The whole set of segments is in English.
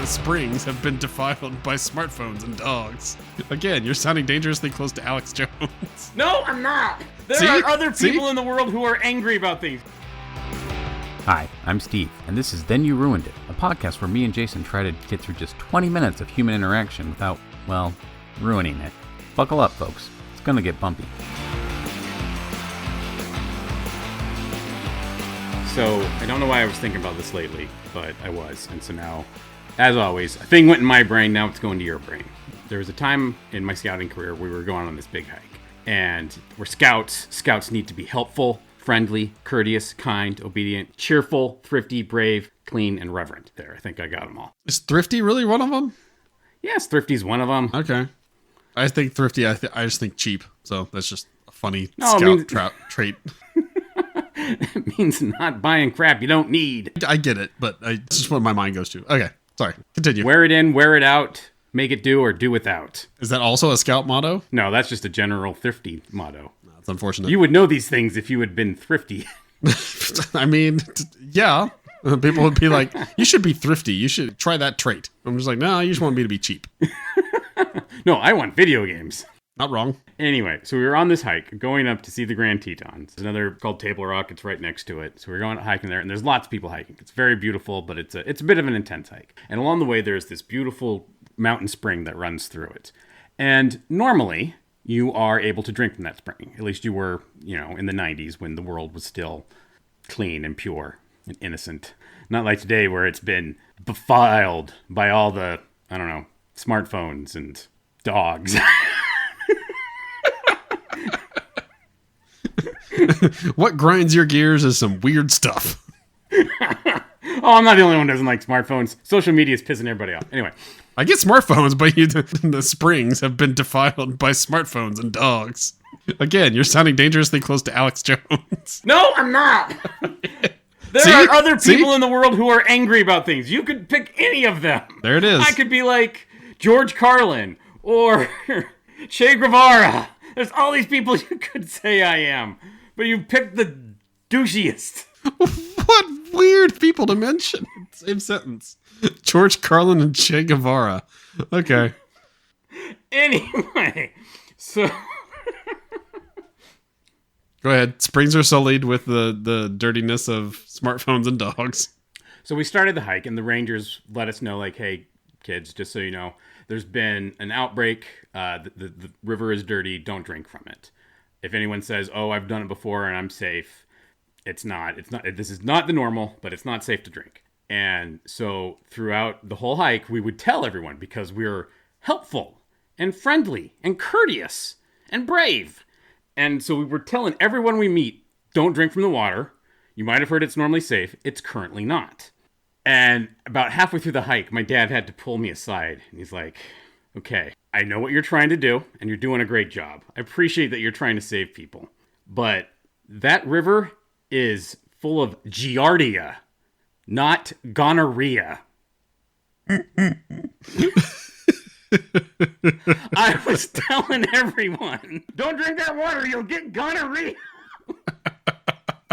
The springs have been defiled by smartphones and dogs. Again, you're sounding dangerously close to Alex Jones. No, I'm not. There are other people in the world who are angry about things. Hi, I'm Steve, and this is Then You Ruined It, a podcast where me and Jason try to get through just 20 minutes of human interaction without, well, ruining it. Buckle up, folks. It's gonna get bumpy. So, I don't know why I was thinking about this lately, but I was. And so now, as always, a thing went in my brain, now it's going to your brain. There was a time in my scouting career we were going on this big hike. And we're scouts. Scouts need to be helpful, friendly, courteous, kind, obedient, cheerful, thrifty, brave, clean, and reverent. There, I think I got them all. Is thrifty really one of them? Yes, thrifty's one of them. Okay. I think thrifty, I just think cheap. So that's just a funny trait. It means not buying crap you don't need. I get it, but it's just what my mind goes to. Okay, sorry. Continue. Wear it in, wear it out, make it do or do without. Is that also a scout motto? No, that's just a general thrifty motto. That's unfortunate. You would know these things if you had been thrifty. I mean, yeah. People would be like, you should be thrifty. You should try that trait. I'm just like, no, you just want me to be cheap. No, I want video games. Not wrong. Anyway, so we were on this hike going up to see the Grand Tetons. There's another called Table Rock. It's right next to it. So we're going hiking there, and there's lots of people hiking. It's very beautiful, but it's a bit of an intense hike. And along the way, there's this beautiful mountain spring that runs through it. And normally, you are able to drink from that spring. At least you were, in the 90s when the world was still clean and pure and innocent. Not like today where it's been defiled by all the, smartphones and dogs. What grinds your gears is some weird stuff. I'm not the only one who doesn't like smartphones. Social media is pissing everybody off. Anyway. I get smartphones, but the springs have been defiled by smartphones and dogs. Again, you're sounding dangerously close to Alex Jones. No, I'm not. There are other people in the world who are angry about things. You could pick any of them. There it is. I could be like George Carlin or Che Guevara. There's all these people you could say I am. But you picked the douchiest. What weird people to mention. Same sentence. George Carlin and Che Guevara. Okay. Anyway, so... Go ahead. Springs are sullied with the dirtiness of smartphones and dogs. So we started the hike, and the rangers let us know, like, hey, kids, just so you know, there's been an outbreak. The river is dirty. Don't drink from it. If anyone says, oh, I've done it before and I'm safe, it's not. This is not the normal, but it's not safe to drink. And so throughout the whole hike, we would tell everyone because we're helpful and friendly and courteous and brave. And so we were telling everyone we meet, don't drink from the water. You might have heard it's normally safe. It's currently not. And about halfway through the hike, my dad had to pull me aside. And he's like, okay, I know what you're trying to do, and you're doing a great job. I appreciate that you're trying to save people. But that river is full of giardia, not gonorrhea. I was telling everyone, don't drink that water, you'll get gonorrhea.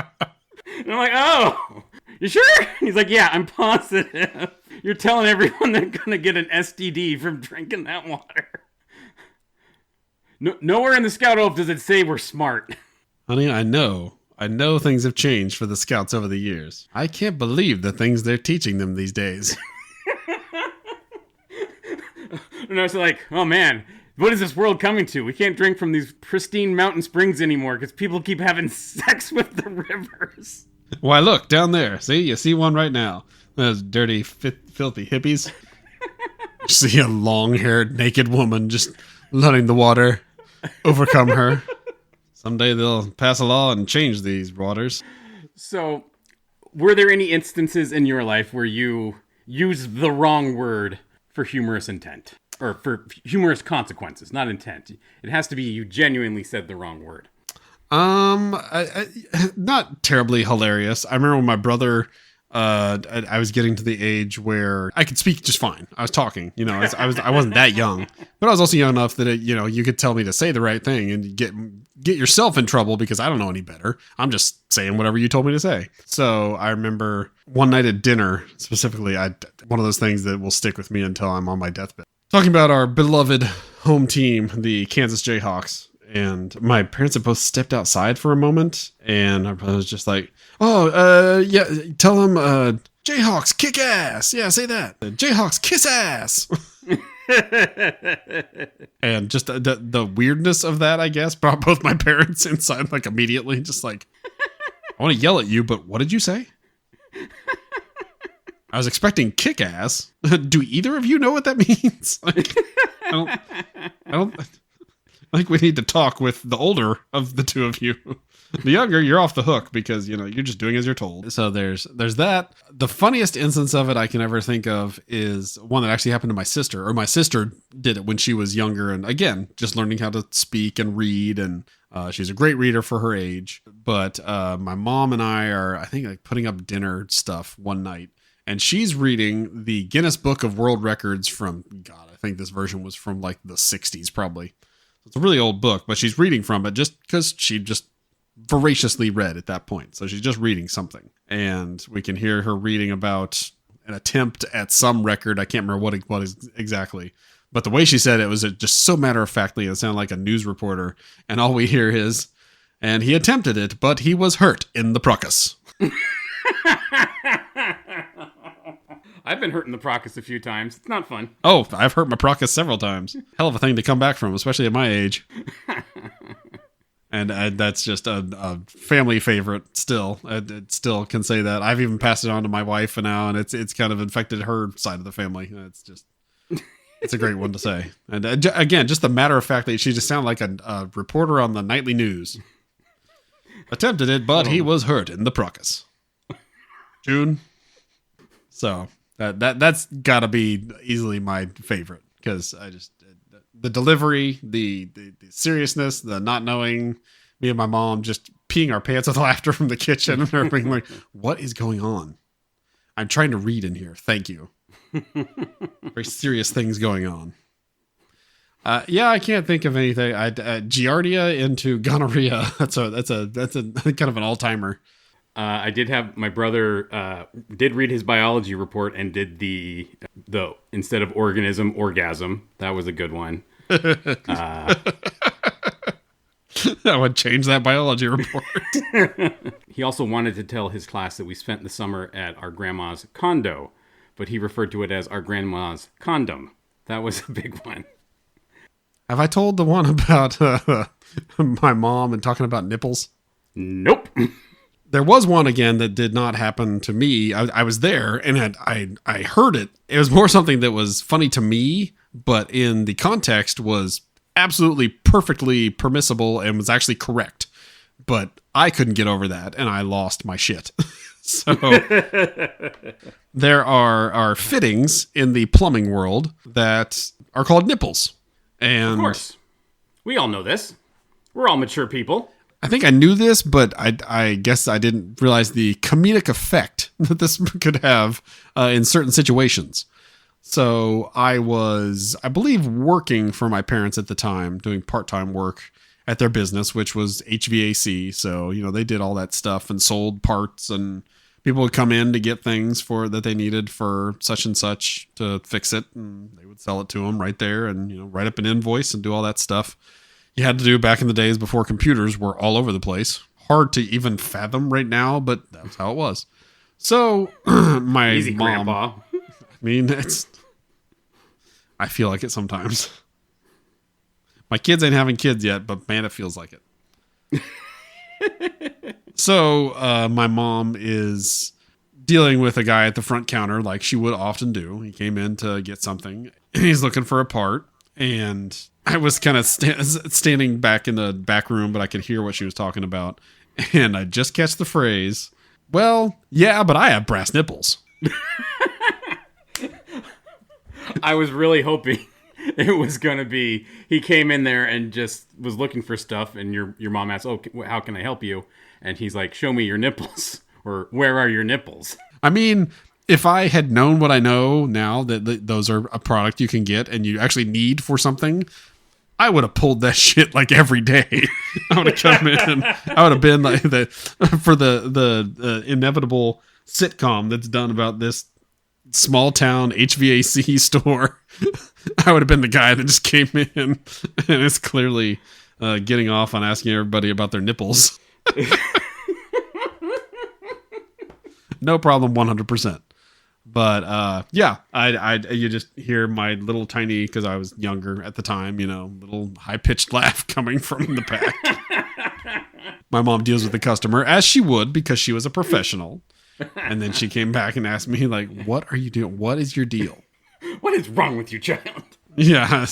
And I'm like, oh, you sure? He's like, yeah, I'm positive. You're telling everyone they're going to get an STD from drinking that water. Nowhere in the Scout Oath does it say we're smart. Honey, I know things have changed for the Scouts over the years. I can't believe the things they're teaching them these days. And I was like, oh man, what is this world coming to? We can't drink from these pristine mountain springs anymore because people keep having sex with the rivers. Why, look, down there. See? You see one right now. Those dirty, filthy hippies. You see a long-haired, naked woman just letting the water overcome her. Someday they'll pass a law and change these waters. So, were there any instances in your life where you used the wrong word for humorous intent? Or for humorous consequences, not intent. It has to be you genuinely said the wrong word. Not terribly hilarious. I remember when my brother I was getting to the age where I could speak just fine. I was talking, I wasn't that young, but I was also young enough that you could tell me to say the right thing and get yourself in trouble because I don't know any better. I'm just saying whatever you told me to say. So I remember one night at dinner, specifically, one of those things that will stick with me until I'm on my deathbed. Talking about our beloved home team, the Kansas Jayhawks. And my parents had both stepped outside for a moment, and I was just like, yeah, tell them, Jayhawks kick ass. Yeah, say that. Jayhawks kiss ass. And just the weirdness of that, I guess, brought both my parents inside, like, immediately. Just like, I want to yell at you, but what did you say? I was expecting kick ass. Do either of you know what that means? Like, I don't I think we need to talk with the older of the two of you. The younger, you're off the hook because, you're just doing as you're told. So there's that. The funniest instance of it I can ever think of is one that actually happened to my sister, or my sister did it when she was younger. And again, just learning how to speak and read. And she's a great reader for her age. But my mom and I are, I think, like putting up dinner stuff one night. And she's reading the Guinness Book of World Records from, God, I think this version was from like the 60s probably. It's a really old book, but she's reading from it just because she just voraciously read at that point. So she's just reading something. And we can hear her reading about an attempt at some record. I can't remember what is exactly. But the way she said it was just so matter-of-factly. It sounded like a news reporter. And all we hear is, and he attempted it, but he was hurt in the precocious. I've been hurt in the precocious a few times. It's not fun. Oh, I've hurt my precocious several times. Hell of a thing to come back from, especially at my age. And that's just a family favorite still. It still can say that. I've even passed it on to my wife now, and it's kind of infected her side of the family. It's a great one to say. And again, just the matter of fact that she just sounded like a reporter on the nightly news. Attempted it, but he was hurt in the precocious. June. So that's got to be easily my favorite because the delivery, the seriousness, the not knowing, me and my mom just peeing our pants with laughter from the kitchen and everything. Like, what is going on? I'm trying to read in here. Thank you. Very serious things going on. Yeah, I can't think of anything. Giardia into gonorrhea. That's a kind of an all timer. I did have my brother did read his biology report and did the instead of organism, orgasm. That was a good one. I would change that biology report. He also wanted to tell his class that we spent the summer at our grandma's condo, but he referred to it as our grandma's condom. That was a big one. Have I told the one about my mom and talking about nipples? Nope. There was one again that did not happen to me. I was there and I heard it. It was more something that was funny to me, but in the context was absolutely perfectly permissible and was actually correct. But I couldn't get over that and I lost my shit. So there are fittings in the plumbing world that are called nipples. And of course. We all know this. We're all mature people. I think I knew this, but I guess I didn't realize the comedic effect that this could have in certain situations. So I was, I believe, working for my parents at the time, doing part-time work at their business, which was HVAC. So, they did all that stuff and sold parts, and people would come in to get things that they needed for such and such to fix it. And they would sell it to them right there and, write up an invoice and do all that stuff you had to do back in the days before computers were all over the place. Hard to even fathom right now, but that's how it was. So my Easy, mom, Grandpa. I feel like it sometimes. My kids ain't having kids yet, but man, it feels like it. So my mom is dealing with a guy at the front counter like she would often do. He came in to get something. He's looking for a part, and I was kind of standing back in the back room, but I could hear what she was talking about. And I just catch the phrase, well, yeah, but I have brass nipples. I was really hoping it was going to be, he came in there and just was looking for stuff, and your mom asked, oh, how can I help you? And he's like, show me your nipples, or where are your nipples? I mean, if I had known what I know now, that those are a product you can get and you actually need for something, I would have pulled that shit like every day. I would have come in. I would have been like the inevitable sitcom that's done about this small town HVAC store. I would have been the guy that just came in and is clearly getting off on asking everybody about their nipples. No problem, 100%. But yeah, you just hear my little tiny, because I was younger at the time, little high pitched laugh coming from the back. My mom deals with the customer as she would because she was a professional. And then she came back and asked me, like, what are you doing? What is your deal? What is wrong with you, child? Yeah,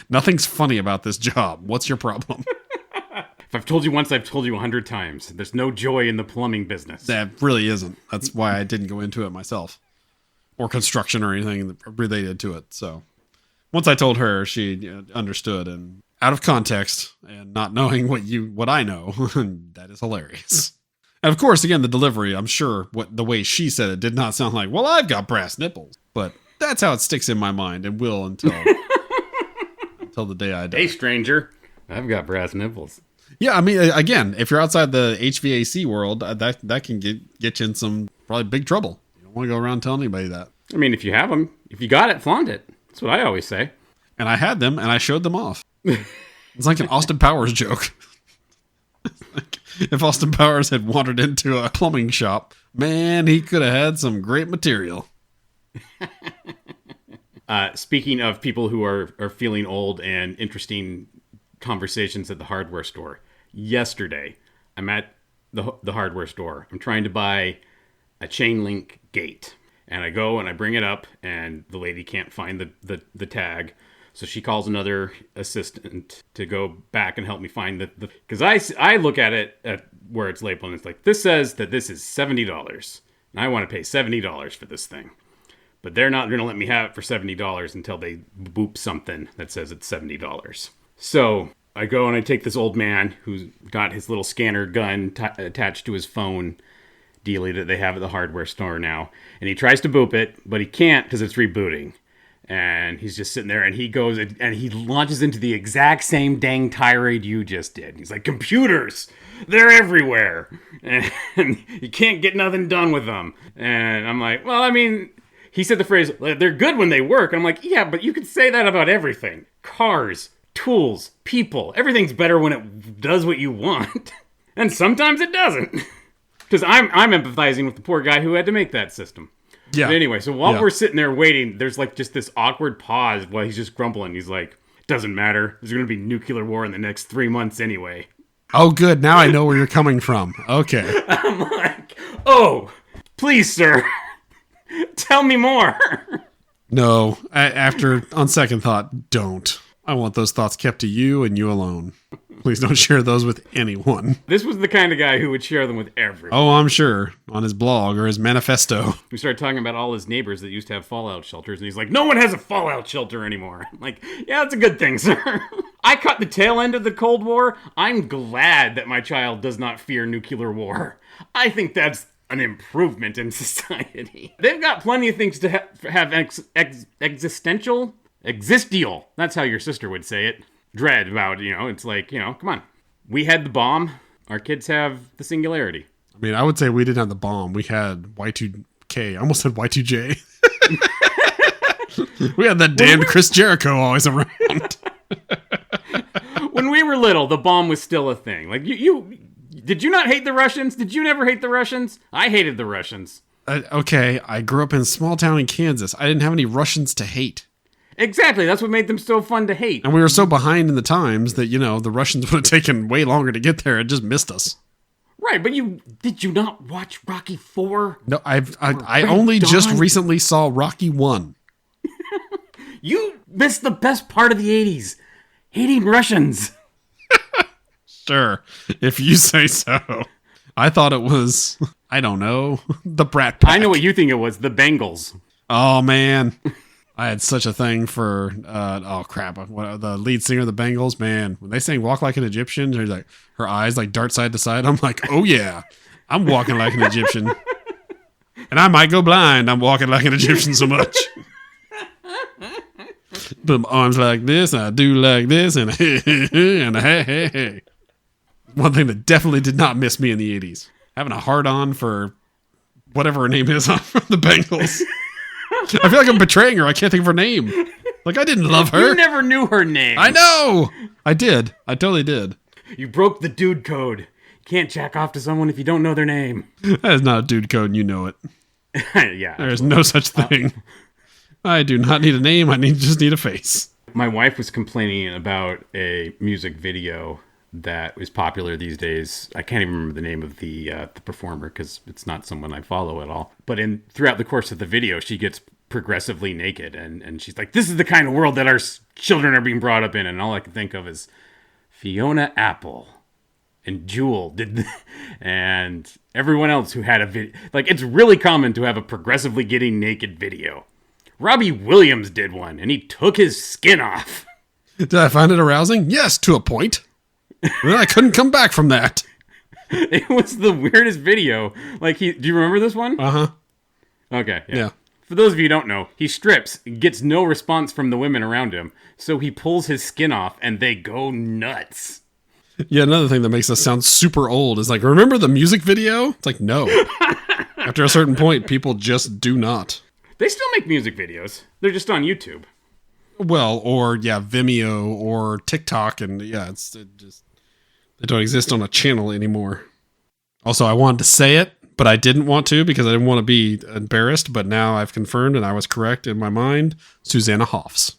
nothing's funny about this job. What's your problem? If I've told you once, I've told you 100 times. There's no joy in the plumbing business. That really isn't. That's why I didn't go into it myself. Or construction or anything related to it. So once I told her, she understood, and out of context and not knowing what I know, that is hilarious. And of course, again, the delivery, I'm sure the way she said it did not sound like, well, I've got brass nipples, but that's how it sticks in my mind and will until the day I die. Hey, stranger, I've got brass nipples. Yeah, I mean, again, if you're outside the HVAC world, that can get you in some probably big trouble. You don't want to go around telling anybody that. I mean, if you have them, if you got it, flaunt it. That's what I always say. And I had them, and I showed them off. It's like an Austin Powers joke. If Austin Powers had wandered into a plumbing shop, man, he could have had some great material. Speaking of people who are feeling old and interesting conversations at the hardware store, yesterday I'm at the hardware store. I'm trying to buy a chain link gate, and I go and I bring it up, and the lady can't find the tag, so she calls another assistant to go back and help me find the because I look at it at where it's labeled, and it's like, this says that this is $70, and I want to pay $70 for this thing. But they're not going to let me have it for $70 until they boop something that says it's $70. So I go and I take this old man who's got his little scanner gun attached to his phone dealie that they have at the hardware store now. And he tries to boop it, but he can't because it's rebooting. And he's just sitting there, and he goes and he launches into the exact same dang tirade you just did. He's like, computers, they're everywhere. And you can't get nothing done with them. And I'm like, well, I mean, he said the phrase, they're good when they work. And I'm like, yeah, but you could say that about everything. Cars, tools, people. Everything's better when it does what you want. And sometimes it doesn't. Because I'm empathizing with the poor guy who had to make that system. Yeah. But anyway, so while we're sitting there waiting, there's like just this awkward pause while he's just grumbling. He's like, doesn't matter. There's going to be nuclear war in the next 3 months anyway. Oh, good. Now I know where you're coming from. Okay. I'm like, oh, please, sir. Tell me more. No, on second thought, don't. I want those thoughts kept to you and you alone. Please don't share those with anyone. This was the kind of guy who would share them with everyone. Oh, I'm sure. On his blog or his manifesto. We started talking about all his neighbors that used to have fallout shelters, and he's like, no one has a fallout shelter anymore. I'm like, yeah, that's a good thing, sir. I caught the tail end of the Cold War. I'm glad that my child does not fear nuclear war. I think that's an improvement in society. They've got plenty of things to have existential, that's how your sister would say it, dread about, it's like, come on. We had the bomb. Our kids have the singularity. I mean, I would say we didn't have the bomb. We had Y2K. I almost said Y2J. We had that damned Chris Jericho always around. When we were little, the bomb was still a thing. Like, you did you not hate the Russians? Did you never hate the Russians? I hated the Russians. Okay, I grew up in a small town in Kansas. I didn't have any Russians to hate. Exactly, that's what made them so fun to hate. And we were so behind in the times that, the Russians would have taken way longer to get there and just missed us. Right, but did you not watch Rocky 4? No, I only just recently saw Rocky 1. You missed the best part of the 80s. Hating Russians. Sure, if you say so. I thought it was, I don't know, the Brat Pack. I know what you think it was, the Bengals. Oh, man. I had such a thing for, the lead singer of the Bengals, man. When they sang Walk Like an Egyptian, her eyes like dart side to side. I'm like, oh, yeah, I'm walking like an Egyptian. And I might go blind. I'm walking like an Egyptian so much. Put my arms like this, I do like this, and and hey. One thing that definitely did not miss me in the 80s. Having a hard-on for whatever her name is on the Bengals. I feel like I'm betraying her. I can't think of her name. Like, I didn't love her. You never knew her name. I know. I did. I totally did. You broke the dude code. You can't jack off to someone if you don't know their name. That is not a dude code, and you know it. Yeah. There is no such thing. I do not need a name. I just need a face. My wife was complaining about a music video that is popular these days. I can't even remember the name of the performer because it's not someone I follow at all. But throughout the course of the video, she gets progressively naked, and she's like, "This is the kind of world that our children are being brought up in." And all I can think of is Fiona Apple and Jewel and everyone else who had a video. Like, it's really common to have a progressively getting naked video. Robbie Williams did one, and he took his skin off. Did I find it arousing? Yes, to a point. Well, I couldn't come back from that. It was the weirdest video. Like, do you remember this one? Uh-huh. Okay, Yeah. For those of you who don't know, he strips, gets no response from the women around him, so he pulls his skin off, and they go nuts. Yeah, another thing that makes us sound super old is like, remember the music video? It's like, no. After a certain point, people just do not. They still make music videos. They're just on YouTube. Well, or, Vimeo or TikTok, and they don't exist on a channel anymore. Also, I wanted to say it, but I didn't want to because I didn't want to be embarrassed, but now I've confirmed and I was correct in my mind. Susanna Hoffs.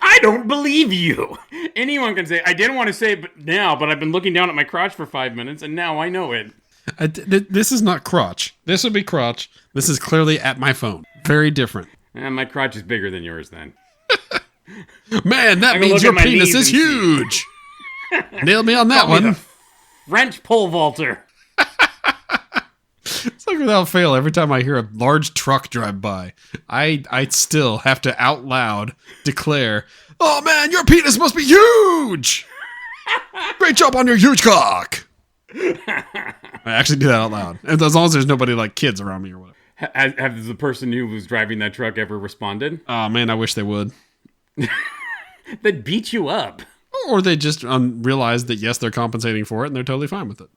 I don't believe you. Anyone can say, I didn't want to say it but I've been looking down at my crotch for 5 minutes and now I know it. This is not crotch. This would be crotch. This is clearly at my phone. Very different. My crotch is bigger than yours then. Man, that means your penis is huge. Nailed me on that one. French pole vaulter. It's like without fail, every time I hear a large truck drive by, I still have to out loud declare, "Oh man, your penis must be huge! Great job on your huge cock!" I actually do that out loud. And as long as there's nobody like kids around me or whatever. Have the person who was driving that truck ever responded? Oh man, I wish they would. They'd beat you up. Or they just realize that yes, they're compensating for it and they're totally fine with it.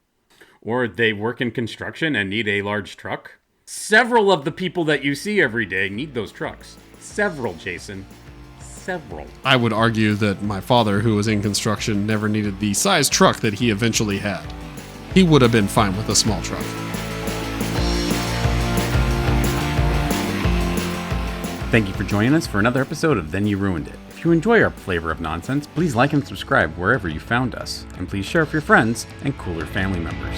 Or they work in construction and need a large truck. Several of the people that you see every day need those trucks. Several, Jason. Several. I would argue that my father, who was in construction, never needed the size truck that he eventually had. He would have been fine with a small truck. Thank you for joining us for another episode of Then You Ruined It. If you enjoy our flavor of nonsense, please like and subscribe wherever you found us. And please share with your friends and cooler family members.